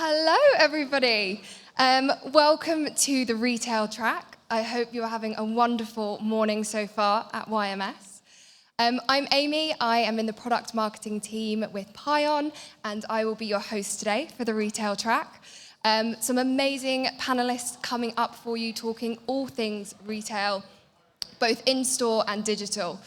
Hello, everybody. Welcome to the retail track. I hope you're having a wonderful morning so far at YMS. I'm Amy. I am in the product marketing team with Pion, and I will be your host today for the retail track. Some amazing panelists coming up for you, talking all things retail, both in-store and digital.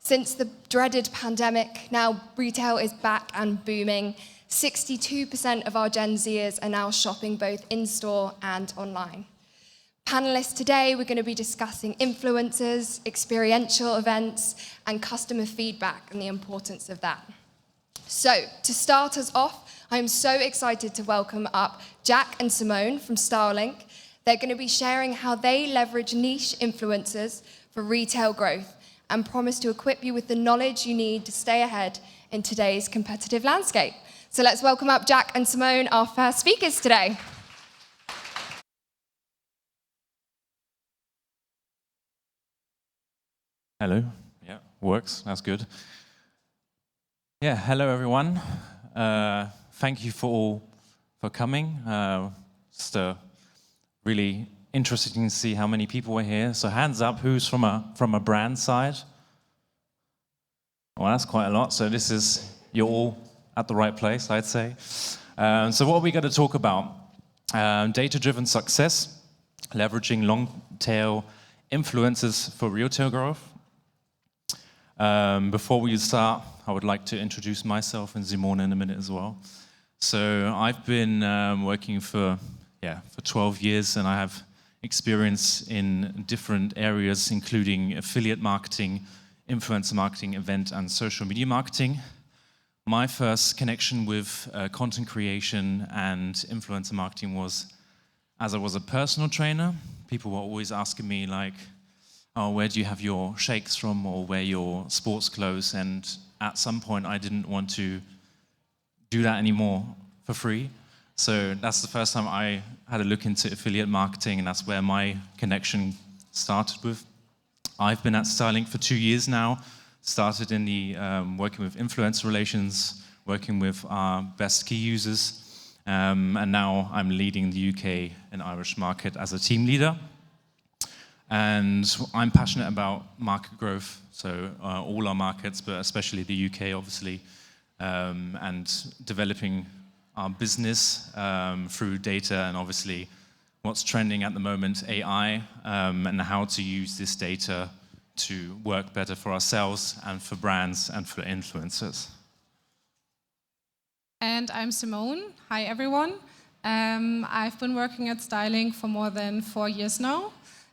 Since the dreaded pandemic, now retail is back and booming. 62% of our Gen Zers are now shopping both in-store and online. Panelists today, we're going to be discussing influencers, experiential events, and customer feedback and the importance of that. So, to start us off, I'm so excited to welcome up Jack and Simone from Stylink. They're going to be sharing how they leverage niche influencers for retail growth and promise to equip you with the knowledge you need to stay ahead in today's competitive landscape. So let's welcome up Jack and Simone, our first speakers today. Hello. Yeah, works. That's good. Yeah, hello everyone. Thank you for coming. Just really interesting to see how many people are here. So hands up, who's from a brand side? Well, that's quite a lot. So you're all at the right place, I'd say. So what are we going to talk about? Data-driven success, leveraging long-tail influencers for retail growth. Before we start, I would like to introduce myself and Simone in a minute as well. So I've been working for 12 years, and I have experience in different areas, including affiliate marketing, influencer marketing, event, and social media marketing. My first connection with content creation and influencer marketing was as I was a personal trainer. People were always asking me like, oh, where do you have your shakes from, or where your sports clothes? And at some point I didn't want to do that anymore for free. So that's the first time I had a look into affiliate marketing, and that's where my connection started with. I've been at Stylink for 2 years now. Started in the working with influencer relations, working with our best key users, and now I'm leading the UK and Irish market as a team leader. And I'm passionate about market growth, so all our markets, but especially the UK, obviously, and developing our business through data and obviously what's trending at the moment, AI, and how to use this data to work better for ourselves and for brands and for influencers. And I'm Simone. Hi, everyone. I've been working at Stylink for more than 4 years now,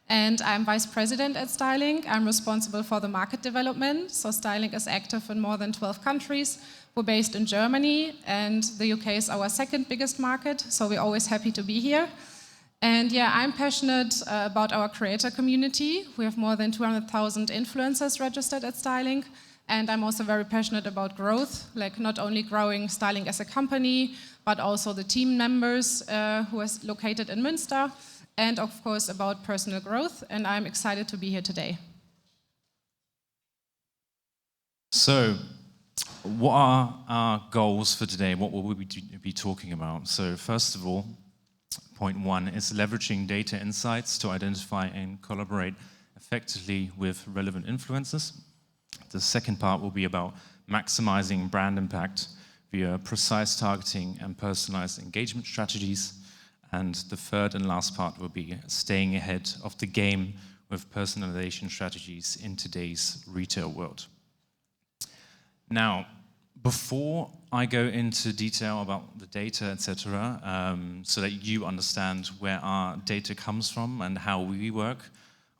and I'm vice president at Stylink. I'm responsible for the market development. So Stylink is active in more than 12 countries. We're based in Germany, and the UK is our second biggest market, so we're always happy to be here. And yeah, I'm passionate about our creator community. We have more than 200,000 influencers registered at Stylink. And I'm also very passionate about growth, like not only growing Stylink as a company, but also the team members who are located in Münster, and of course about personal growth. And I'm excited to be here today. So, what are our goals for today? What will we be talking about? So first of all, point 1 is leveraging data insights to identify and collaborate effectively with relevant influencers. The second part will be about maximizing brand impact via precise targeting and personalized engagement strategies. And the third and last part will be staying ahead of the game with personalization strategies in today's retail world. Now, before I go into detail about the data, etc., so that you understand where our data comes from and how we work,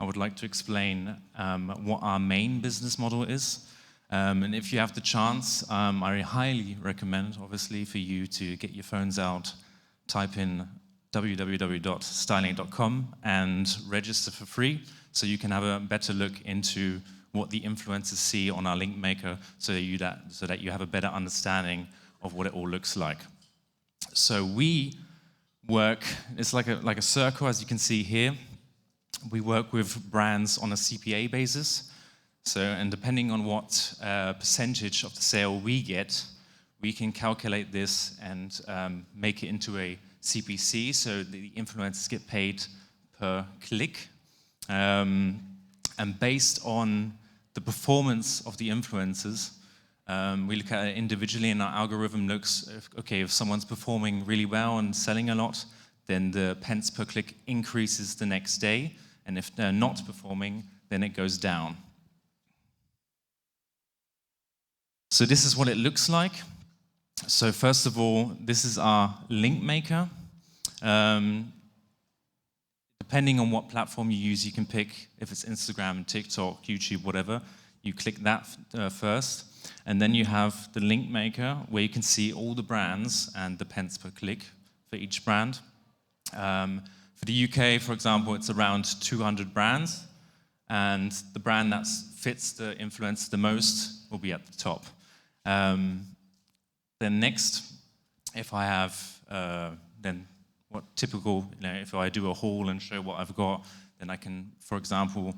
I would like to explain what our main business model is. And if you have the chance, I highly recommend, obviously, for you to get your phones out, type in www.stylink.com and register for free, so you can have a better look into what the influencers see on our link maker, so that you have a better understanding of what it all looks like. So we work, it's like a circle, as you can see here. We work with brands on a CPA basis. So, and depending on what percentage of the sale we get, we can calculate this and make it into a CPC, so the influencers get paid per click. And based on the performance of the influencers, we look at it individually, and our algorithm looks, if someone's performing really well and selling a lot, then the pence per click increases the next day, and if they're not performing, then it goes down. So this is what it looks like. So first of all, this is our link maker. Depending on what platform you use, you can pick, if it's Instagram, TikTok, YouTube, whatever, you click that first. And then you have the link maker, where you can see all the brands and the pence per click for each brand. For the UK, for example, it's around 200 brands, and the brand that fits the influencer the most will be at the top. Then next, if I have, then what typical, if I do a haul and show what I've got, then I can, for example,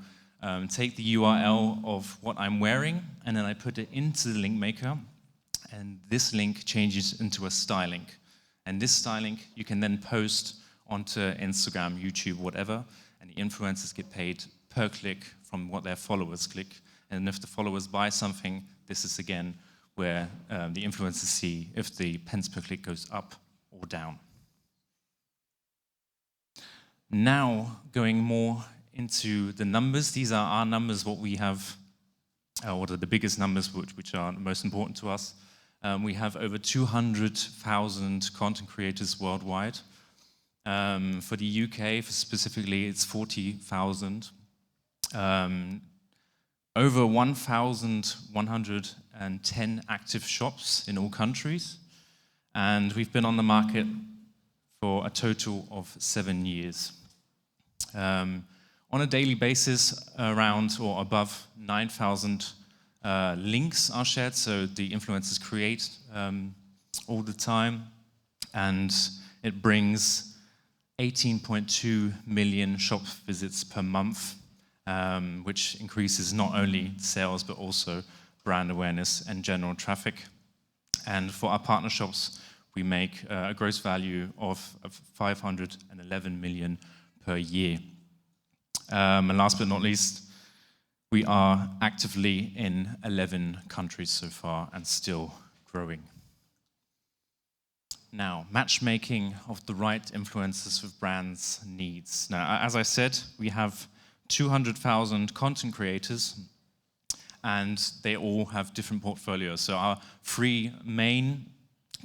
take the URL of what I'm wearing, and then I put it into the link maker, and this link changes into a stylink. And this stylink you can then post onto Instagram, YouTube, whatever, and the influencers get paid per click from what their followers click. And if the followers buy something, this is again where the influencers see if the pence per click goes up or down. Now, going more into the numbers, these are our numbers, what we have, what are the biggest numbers which are most important to us. We have over 200,000 content creators worldwide. For the UK, specifically, it's 40,000. Over 1,110 active shops in all countries. And we've been on the market for a total of 7 years. On a daily basis, around or above 9,000 links are shared, so the influencers create all the time, and it brings 18.2 million shop visits per month, which increases not only sales but also brand awareness and general traffic. And for our partner shops, we make a gross value of 511 million per year. And last but not least, we are actively in 11 countries so far and still growing. Now, matchmaking of the right influencers with brands' needs. Now, as I said, we have 200,000 content creators, and they all have different portfolios. So our three main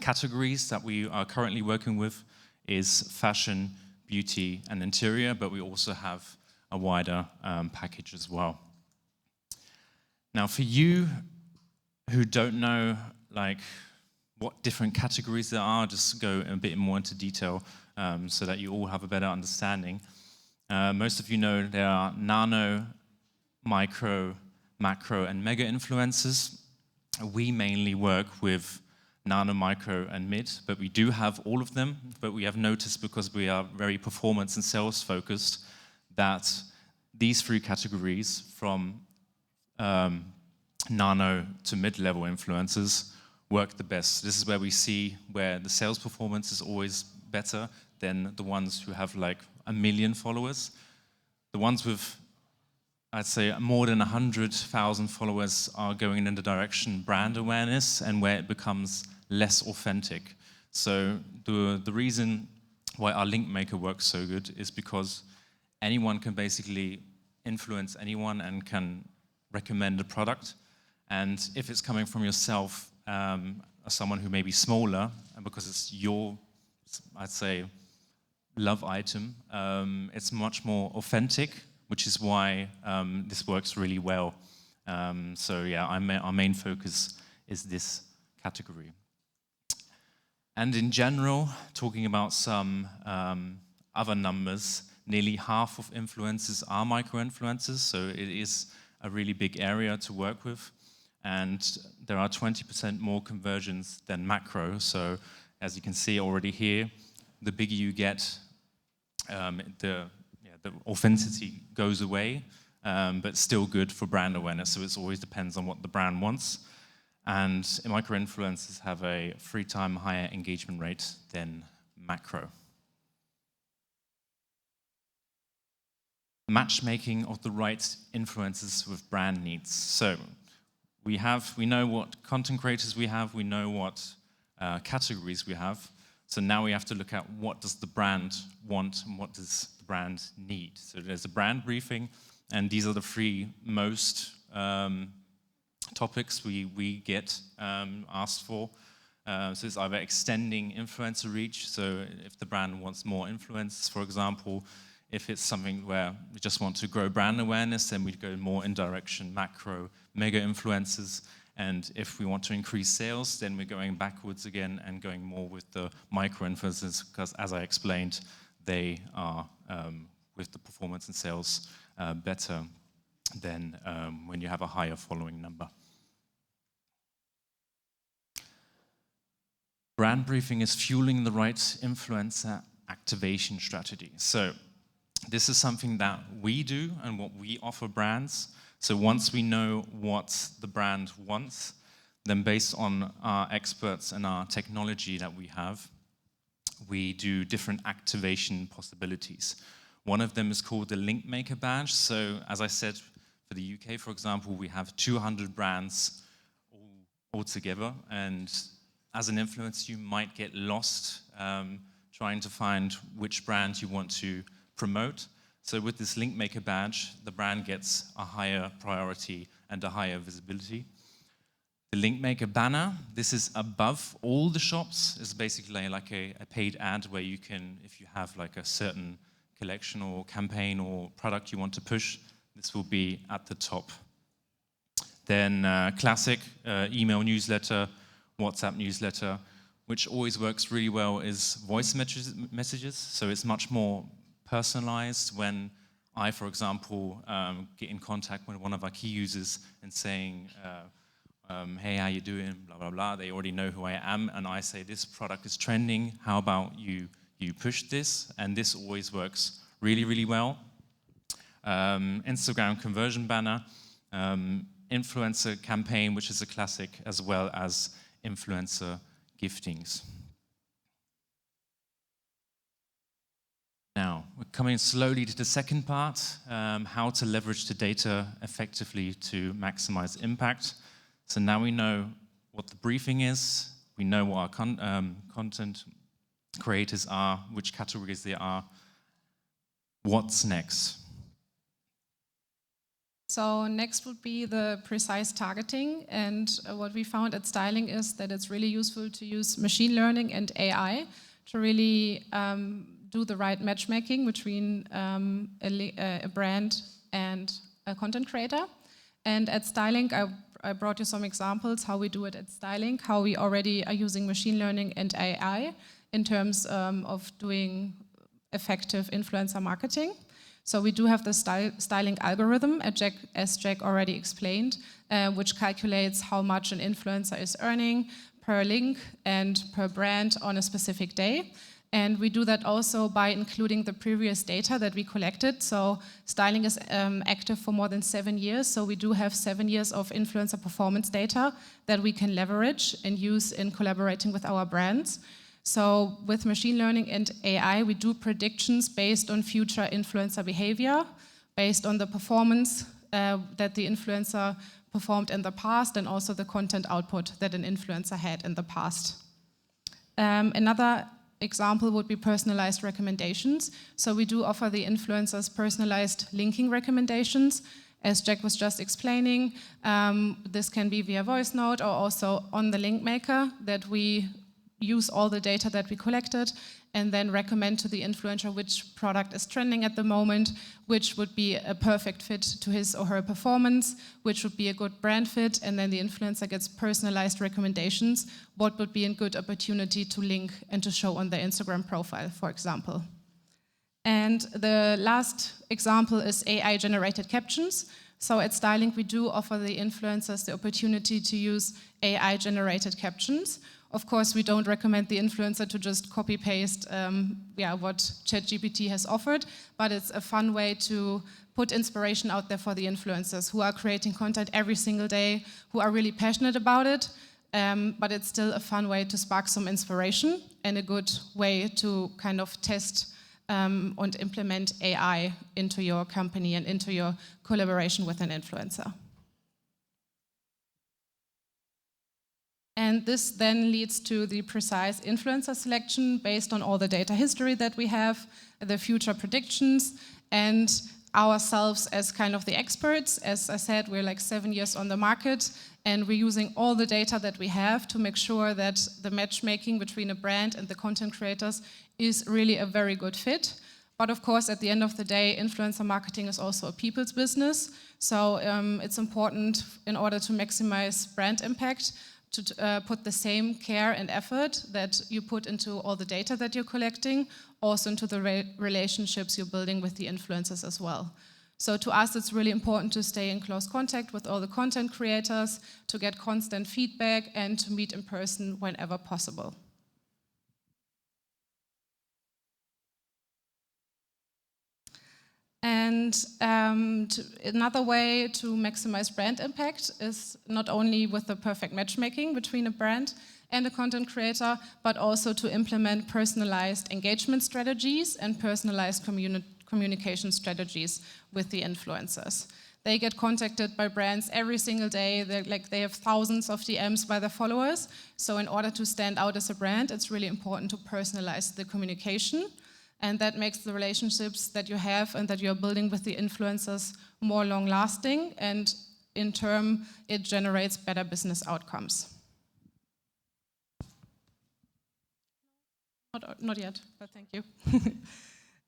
categories that we are currently working with is fashion, beauty, and interior, but we also have a wider package as well. Now, for you who don't know, what different categories there are, just go a bit more into detail so that you all have a better understanding. Most of you know there are nano, micro, macro, and mega influencers. We mainly work with nano, micro, and mid, but we do have all of them. But we have noticed, because we are very performance and sales focused, that these three categories, from nano to mid-level influencers, work the best. This is where we see where the sales performance is always better than the ones who have 1 million followers. The ones with, I'd say, more than 100,000 followers are going in the direction brand awareness, and where it becomes less authentic. So the reason why our link maker works so good is because anyone can basically influence anyone and can recommend a product. And if it's coming from yourself, as someone who may be smaller, and because it's your, I'd say, love item, it's much more authentic, which is why this works really well. So yeah, our main focus is this category. And in general, talking about some other numbers, nearly half of influencers are micro-influencers, so it is a really big area to work with. And there are 20% more conversions than macro. So as you can see already here, the bigger you get, the authenticity goes away, but still good for brand awareness. So it always depends on what the brand wants. And micro-influencers have a 3 times higher engagement rate than macro. Matchmaking of the right influencers with brand needs. So we know what content creators we have, we know what categories we have. So now we have to look at what does the brand want and what does the brand need. So there's a brand briefing, and these are the 3 most topics we get asked for. So it's either extending influencer reach, so if the brand wants more influence, for example. If it's something where we just want to grow brand awareness, then we'd go more in direction macro, mega influencers. And if we want to increase sales, then we're going backwards again and going more with the micro influencers, because as I explained, they are, with the performance and sales, better than when you have a higher following number. Brand briefing is fueling the right influencer activation strategy. So this is something that we do and what we offer brands. So once we know what the brand wants, then based on our experts and our technology that we have, we do different activation possibilities. One of them is called the Link Maker badge. So as I said, for the UK, for example, we have 200 brands all together. And as an influencer, you might get lost trying to find which brand you want to promote. So with this Link Maker badge, the brand gets a higher priority and a higher visibility. The Link Maker banner, this is above all the shops. It's basically like a paid ad where you can, if you have like a certain collection or campaign or product you want to push, this will be at the top. Then classic email newsletter, WhatsApp newsletter, which always works really well, is voice messages. So it's much more personalized when I, for example, get in contact with one of our key users and saying, hey, how you doing, blah, blah, blah. They already know who I am, and I say, this product is trending. How about you push this? And this always works really, really well. Instagram conversion banner, influencer campaign, which is a classic, as well as influencer giftings. Now, we're coming slowly to the second part, how to leverage the data effectively to maximize impact. So now we know what the briefing is, we know what our content creators are, which categories they are. What's next? So next would be the precise targeting, and what we found at Styling is that it's really useful to use machine learning and AI to really do the right matchmaking between a brand and a content creator. And at Styling, I brought you some examples how we do it at Styling, how we already are using machine learning and AI in terms of doing effective influencer marketing. So we do have the styling algorithm, as Jack already explained, which calculates how much an influencer is earning per link and per brand on a specific day. And we do that also by including the previous data that we collected. So Styling is active for more than 7 years. So we do have 7 years of influencer performance data that we can leverage and use in collaborating with our brands. So with machine learning and AI, we do predictions based on future influencer behavior, based on the performance that the influencer performed in the past, and also the content output that an influencer had in the past. Another example would be personalized recommendations. So we do offer the influencers personalized linking recommendations. As Jack was just explaining, this can be via voice note or also on the link maker, that we use all the data that we collected and then recommend to the influencer which product is trending at the moment, which would be a perfect fit to his or her performance, which would be a good brand fit, and then the influencer gets personalized recommendations, what would be a good opportunity to link and to show on their Instagram profile, for example. And the last example is AI-generated captions. So at Styling, we do offer the influencers the opportunity to use AI-generated captions, Of course, we don't recommend the influencer to just copy-paste what ChatGPT has offered, but it's a fun way to put inspiration out there for the influencers who are creating content every single day, who are really passionate about it, but it's still a fun way to spark some inspiration and a good way to kind of test and implement AI into your company and into your collaboration with an influencer. And this then leads to the precise influencer selection based on all the data history that we have, the future predictions, and ourselves as kind of the experts. As I said, we're like 7 years on the market, and we're using all the data that we have to make sure that the matchmaking between a brand and the content creators is really a very good fit. But of course, at the end of the day, influencer marketing is also a people's business. So it's important, in order to maximize brand impact, to put the same care and effort that you put into all the data that you're collecting, also into the relationships you're building with the influencers as well. So to us, it's really important to stay in close contact with all the content creators, to get constant feedback, and to meet in person whenever possible. And another way to maximize brand impact is not only with the perfect matchmaking between a brand and a content creator, but also to implement personalized engagement strategies and personalized communication strategies with the influencers. They get contacted by brands every single day. They have thousands of DMs by their followers. So in order to stand out as a brand, it's really important to personalize the communication. And that makes the relationships that you have and that you're building with the influencers more long-lasting, and in turn, it generates better business outcomes. Not yet, but thank you.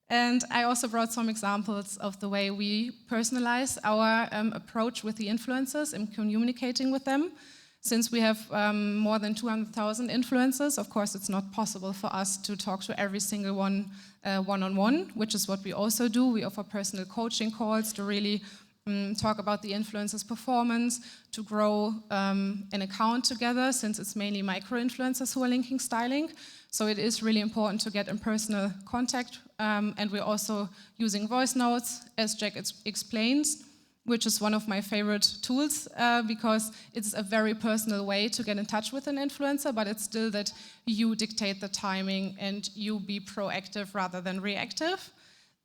And I also brought some examples of the way we personalize our approach with the influencers and communicating with them. Since we have more than 200,000 influencers, of course, it's not possible for us to talk to every single one one-on-one, which is what we also do. We offer personal coaching calls to really talk about the influencer's performance, to grow an account together, since it's mainly micro-influencers who are linking stylink. So it is really important to get in personal contact, and we're also using voice notes, as Jack explains, which is one of my favorite tools because it's a very personal way to get in touch with an influencer, but it's still that you dictate the timing and you be proactive rather than reactive.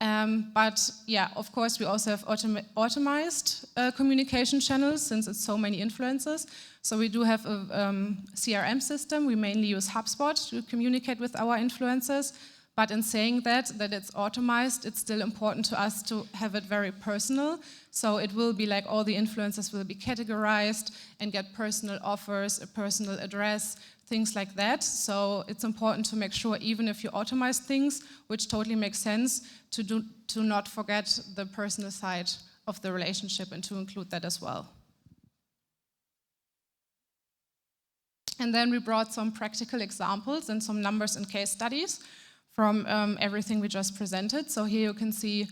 But yeah, of course, we also have automized communication channels, since it's so many influencers. So we do have a CRM system. We mainly use HubSpot to communicate with our influencers. But in saying that it's automized, it's still important to us to have it very personal. So it will be like all the influencers will be categorized and get personal offers, a personal address, things like that. So it's important to make sure, even if you automate things, which totally makes sense, to not forget the personal side of the relationship and to include that as well. And then we brought some practical examples and some numbers and case studies from everything we just presented. So here you can see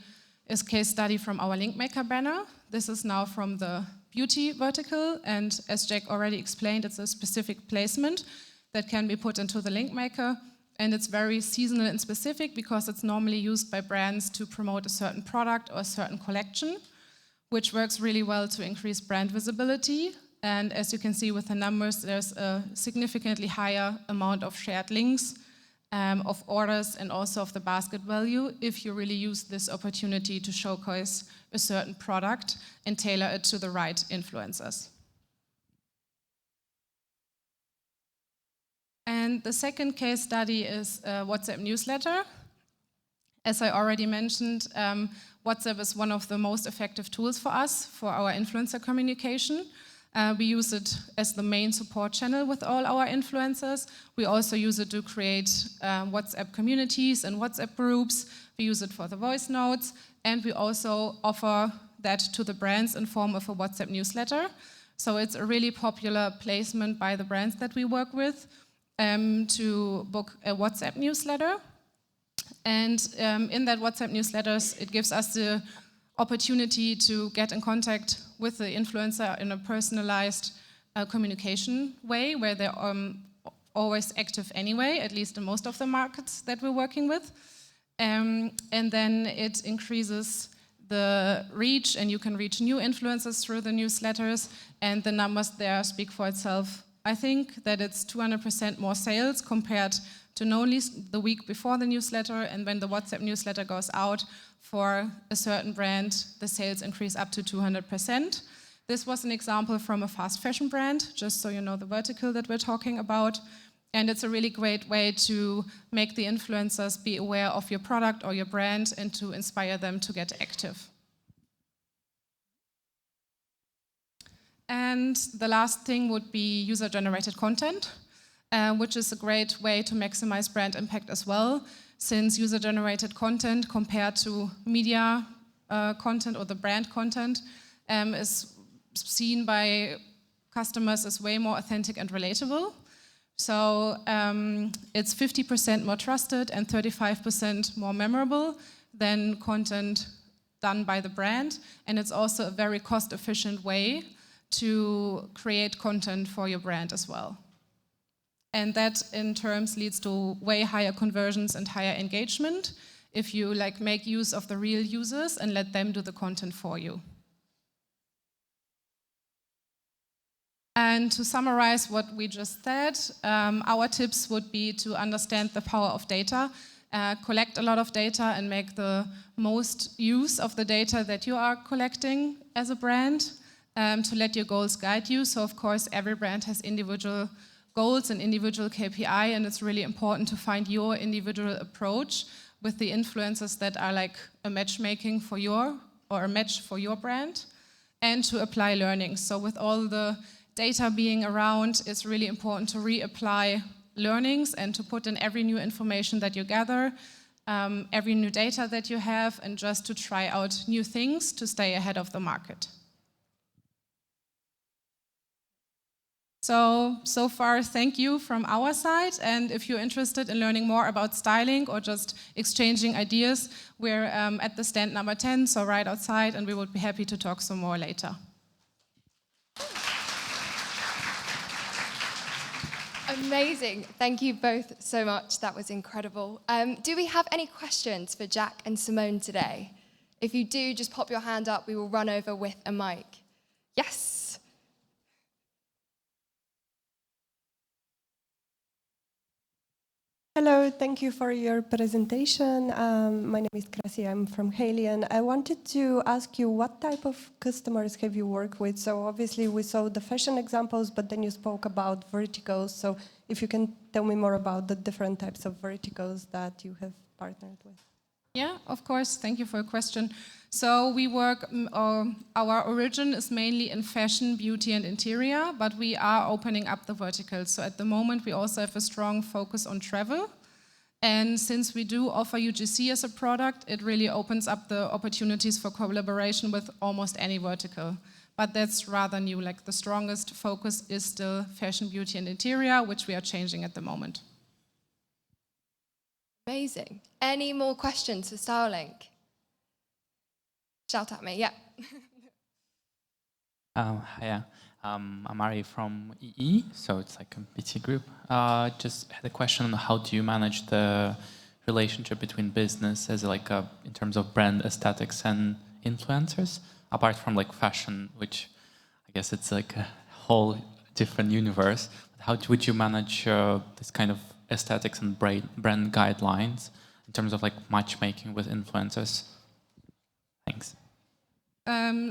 a case study from our link maker banner. This is now from the beauty vertical, and as Jack already explained, it's a specific placement that can be put into the link maker, and it's very seasonal and specific because it's normally used by brands to promote a certain product or a certain collection, which works really well to increase brand visibility. And as you can see with the numbers, there's a significantly higher amount of shared links, of orders, and also of the basket value if you really use this opportunity to showcase a certain product and tailor it to the right influencers. And the second case study is WhatsApp newsletter. As I already mentioned, WhatsApp is one of the most effective tools for us for our influencer communication. We use it as the main support channel with all our influencers. We also use it to create WhatsApp communities and WhatsApp groups. We use it for the voice notes, and we also offer that to the brands in form of a WhatsApp newsletter. So it's a really popular placement by the brands that we work with to book a WhatsApp newsletter. And in that WhatsApp newsletters, it gives us the opportunity to get in contact with the influencer in a personalized communication way, where they always active anyway, at least in most of the markets that we're working with. And then it increases the reach, and you can reach new influencers through the newsletters, and the numbers there speak for itself. I think that it's 200% more sales compared to only the week before the newsletter, and when the WhatsApp newsletter goes out for a certain brand, the sales increase up to 200%. This was an example from a fast fashion brand, just so you know the vertical that we're talking about. And it's a really great way to make the influencers be aware of your product or your brand and to inspire them to get active. And the last thing would be user-generated content, which is a great way to maximize brand impact as well, since user-generated content compared to media content or the brand content is seen by customers as way more authentic and relatable. So it's 50% more trusted and 35% more memorable than content done by the brand. And it's also a very cost-efficient way to create content for your brand as well. And that in terms leads to way higher conversions and higher engagement if you make use of the real users and let them do the content for you. And to summarize what we just said, our tips would be to understand the power of data, collect a lot of data and make the most use of the data that you are collecting as a brand, to let your goals guide you. So of course every brand has individual goals and individual KPI, and it's really important to find your individual approach with the influencers that are like a matchmaking for your, or a match for your brand, and to apply learnings. So with all the data being around, it's really important to reapply learnings and to put in every new information that you gather, every new data that you have, and just to try out new things to stay ahead of the market. So far, thank you from our side, and if you're interested in learning more about styling or just exchanging ideas, we're at the stand number 10, so right outside, and we would be happy to talk some more later. Amazing. Thank you both so much. That was incredible. Do we have any questions for Jack and Simone today? If you do, just pop your hand up. We will run over with a mic. Yes. Hello, thank you for your presentation. My name is Krasi, I'm from Haley, and I wanted to ask you what type of customers have you worked with? So obviously we saw the fashion examples, but then you spoke about verticals. So if you can tell me more about the different types of verticals that you have partnered with. Yeah, of course. Thank you for your question. So we work, our origin is mainly in fashion, beauty and interior, but we are opening up the verticals. So at the moment we also have a strong focus on travel. And since we do offer UGC as a product, it really opens up the opportunities for collaboration with almost any vertical. But that's rather new, like the strongest focus is still fashion, beauty and interior, which we are changing at the moment. Amazing. Any more questions for Stylink? Shout at me, yeah. Hiya, I'm Ari from EE, so it's like a BT group. Just had a question on how do you manage the relationship between business as like in terms of brand aesthetics and influencers, apart from like fashion, which I guess it's like a whole different universe. But how would you manage this kind of aesthetics and brand guidelines in terms of like matchmaking with influencers? Thanks.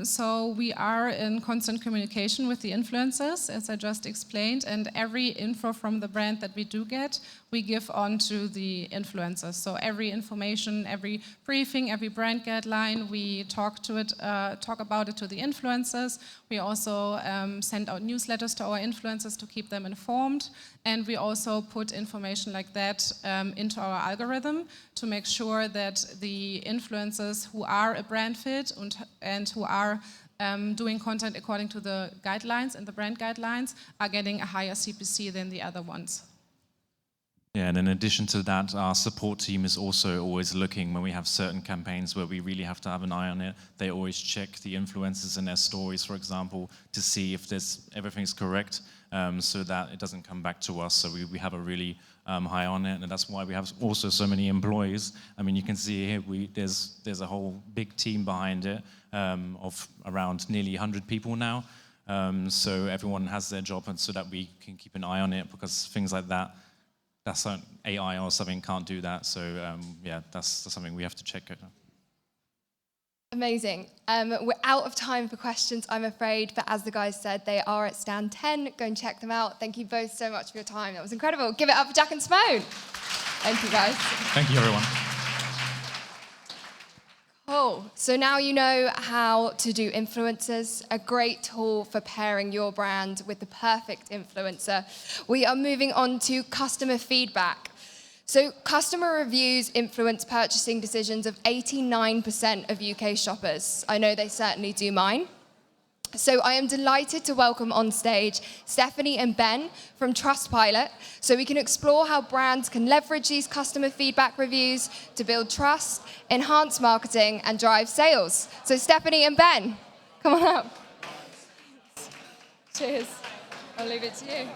So we are in constant communication with the influencers, as I just explained, and every info from the brand that we do get, we give on to the influencers. So every information, every briefing, every brand guideline, we talk about it to the influencers. We also send out newsletters to our influencers to keep them informed, and we also put information like that into our algorithm to make sure that the influencers who are a brand fit and who are doing content according to the guidelines and the brand guidelines are getting a higher CPC than the other ones. Yeah, and in addition to that, our support team is also always looking when we have certain campaigns where we really have to have an eye on it. They always check the influencers in their stories, for example, to see if everything's correct. so that it doesn't come back to us. So we have a really high on it, and that's why we have also so many employees. I mean, you can see here there's a whole big team behind it of around nearly 100 people now. So everyone has their job, and so that we can keep an eye on it, because things like that, that's AI or something can't do that. So yeah, that's something we have to check out. Amazing. We're out of time for questions, I'm afraid, but as the guys said, they are at stand 10. Go and check them out. Thank you both so much for your time. That was incredible. Give it up for Jack and Simone. Thank you, guys. Thank you, everyone. Cool. So now you know how to do influencers, a great tool for pairing your brand with the perfect influencer. We are moving on to customer feedback. So customer reviews influence purchasing decisions of 89% of UK shoppers. I know they certainly do mine. So I am delighted to welcome on stage Stephanie and Ben from Trustpilot, so we can explore how brands can leverage these customer feedback reviews to build trust, enhance marketing, and drive sales. So Stephanie and Ben, come on up. Cheers. I'll leave it to you.